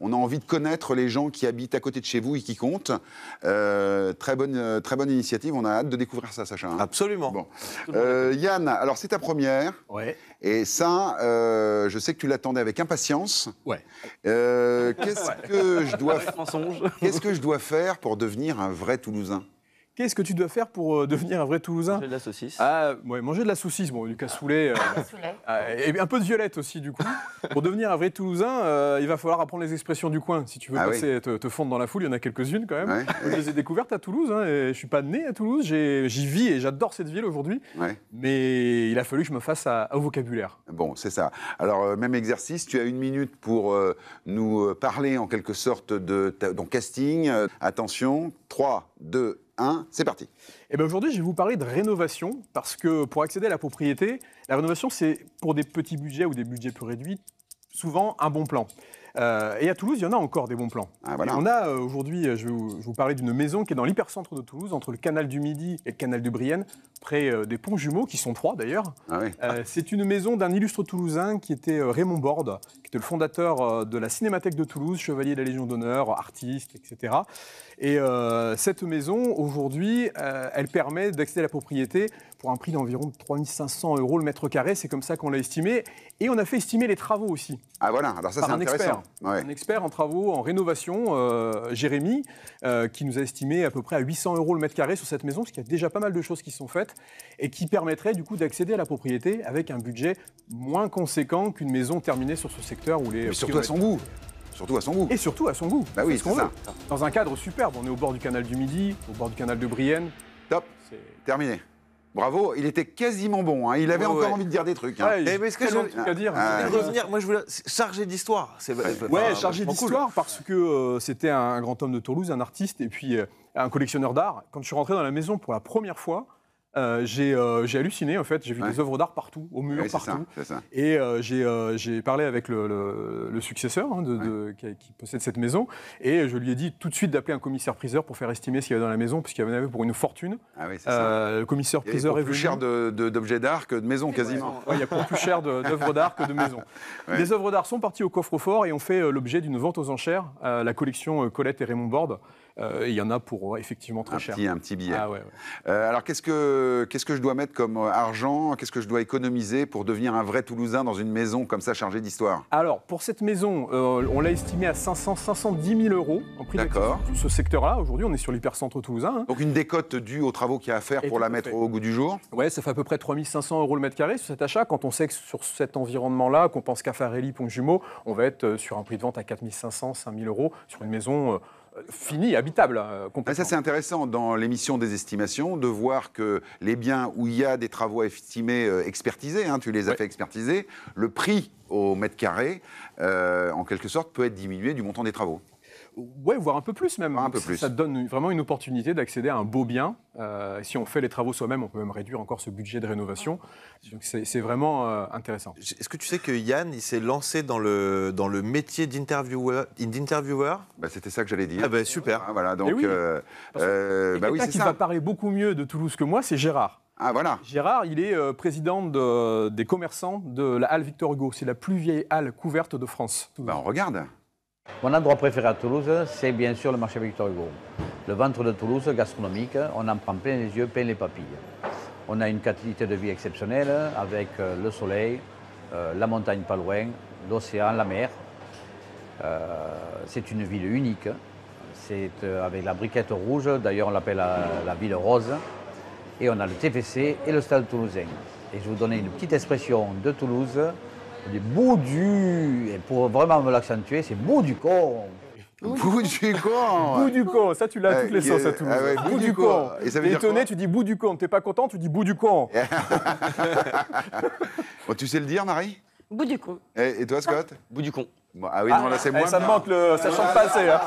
On a envie de connaître les gens qui habitent à côté de chez vous et qui comptent. Très bonne initiative. On a hâte de découvrir ça, Sacha. Hein. Absolument. Bon. Yann, alors c'est ta première. Ouais. Et ça, je sais que tu l'attendais avec impatience. Ouais. Qu'est-ce que je dois faire pour devenir un vrai Toulousain ? Qu'est-ce que tu dois faire pour devenir un vrai Toulousain ? Manger de la saucisse. Manger de la saucisse, bon, du cassoulet, et un peu de violette aussi, du coup. Pour devenir un vrai Toulousain, il va falloir apprendre les expressions du coin. Si tu veux te fondre dans la foule, il y en a quelques-unes quand même. Ouais, Je les ai découvertes à Toulouse, hein, et je ne suis pas né à Toulouse, j'y vis et j'adore cette ville aujourd'hui. Ouais. Mais il a fallu que je me fasse au vocabulaire. Bon, c'est ça. Alors, même exercice, tu as 1 minute pour nous parler en quelque sorte de ton casting. Attention, 3, 2, 1, c'est parti. Et bien aujourd'hui, je vais vous parler de rénovation, parce que pour accéder à la propriété, la rénovation, c'est pour des petits budgets ou des budgets plus réduits, souvent un bon plan. Et à Toulouse, il y en a encore des bons plans. Ah, voilà. Et on a aujourd'hui, je vais vous parler d'une maison qui est dans l'hypercentre de Toulouse, entre le canal du Midi et le canal du Brienne, près des ponts jumeaux, qui sont 3 d'ailleurs. Ah, oui. C'est une maison d'un illustre Toulousain qui était Raymond Borde, qui était le fondateur de la Cinémathèque de Toulouse, chevalier de la Légion d'honneur, artiste, etc. Et cette maison, aujourd'hui, elle permet d'accéder à la propriété pour un prix d'environ 3 500 € le mètre carré. C'est comme ça qu'on l'a estimé. Et on a fait estimer les travaux aussi. Ah voilà, alors ça c'est intéressant. Un expert en travaux, en rénovation, Jérémy, qui nous a estimé à peu près à 800 € le mètre carré sur cette maison, parce qu'il y a déjà pas mal de choses qui sont faites, et qui permettrait du coup d'accéder à la propriété avec un budget moins conséquent qu'une maison terminée sur ce secteur où les... Mais surtout à son goût. Surtout à son goût. Et surtout à son goût. Bah oui, c'est ça. Dans un cadre superbe, on est au bord du canal du Midi, au bord du canal de Brienne. Top, terminé. Bravo, il était quasiment bon, hein. Il avait encore envie de dire des trucs. Hein. Ouais, mais ce que j'ai envie à dire. revenir, moi je voulais charger d'histoire. Chargé d'histoire parce que c'était un grand homme de Toulouse, un artiste et puis un collectionneur d'art. Quand je suis rentré dans la maison pour la première fois, j'ai halluciné en fait. J'ai vu des œuvres d'art partout, au mur, partout. Ça. Et j'ai parlé avec le successeur qui possède cette maison et je lui ai dit tout de suite d'appeler un commissaire-priseur pour faire estimer ce qu'il y avait dans la maison parce qu'il y en avait pour une fortune. Ah oui, c'est ça. Le commissaire-priseur est plus cher d'objets d'art que de maisons quasiment. Il y a pour plus cher d'œuvres d'art que de maisons. Les œuvres d'art sont parties au coffre-fort et ont fait l'objet d'une vente aux enchères. La collection Colette et Raymond Borde. Il y en a pour effectivement très cher. Un petit billet. Ah, ouais. Alors qu'est-ce que je dois mettre comme argent? Qu'est-ce que je dois économiser pour devenir un vrai Toulousain dans une maison comme ça chargée d'histoire? Alors pour cette maison, on l'a estimée à 510 000 € en prix d'acquisition de ce secteur-là. Aujourd'hui, on est sur l'hypercentre toulousain. Hein. Donc une décote due aux travaux qu'il y a à faire pour la mettre au goût du jour? Ouais, ça fait à peu près 3 500 € le mètre carré sur cet achat. Quand on sait que sur cet environnement-là, qu'on pense Caffarelli, Pont Jumeaux, on va être sur un prix de vente à 4 500, 5 000 € sur une maison... fini, habitable. Ça, c'est intéressant dans l'émission des estimations de voir que les biens où il y a des travaux estimés expertisés, hein, tu les as fait expertiser, le prix au mètre carré, en quelque sorte, peut être diminué du montant des travaux. Ouais, voire un peu plus même. Un peu plus. Ça te donne vraiment une opportunité d'accéder à un beau bien. Si on fait les travaux soi-même, on peut même réduire encore ce budget de rénovation. Donc c'est vraiment intéressant. Est-ce que tu sais que Yann, il s'est lancé dans le métier d'intervieweur? C'était ça que j'allais dire. Ah ben super. Ah, voilà, donc... quelqu'un qui va parler beaucoup mieux de Toulouse que moi, c'est Gérard. Ah voilà. Gérard, il est président des commerçants de la halle Victor Hugo. C'est la plus vieille halle couverte de France. On regarde. Mon endroit préféré à Toulouse, c'est bien sûr le marché Victor Hugo. Le ventre de Toulouse, gastronomique, on en prend plein les yeux, plein les papilles. On a une qualité de vie exceptionnelle avec le soleil, la montagne pas loin, l'océan, la mer. C'est une ville unique. C'est avec la briquette rouge, d'ailleurs on l'appelle la ville rose. Et on a le TFC et le stade toulousain. Et je vais vous donner une petite expression de Toulouse. Du bout du... Et pour vraiment me l'accentuer, c'est bout du con. Bout du con. Bout du con, ça tu l'as à toutes les sauces à Toulouse. Ah ouais, bout du con. Et ça veut dire étonné, quoi? tu dis bout du con. T'es pas content, tu dis bout du con. Bon, tu sais le dire, Marie? Bout du con. Et toi, Scott? Bout du con. Bon, ah oui, non, là c'est moi. Ça manque, ça chante pas assez. Hein.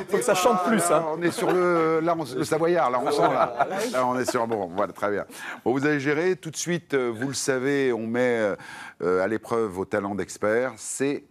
Faut que ça chante plus. Hein. On est sur le Savoyard, là on sent là. Là on est sur bon, voilà, très bien. Bon, vous avez géré tout de suite, vous le savez, on met à l'épreuve vos talents d'expert. C'est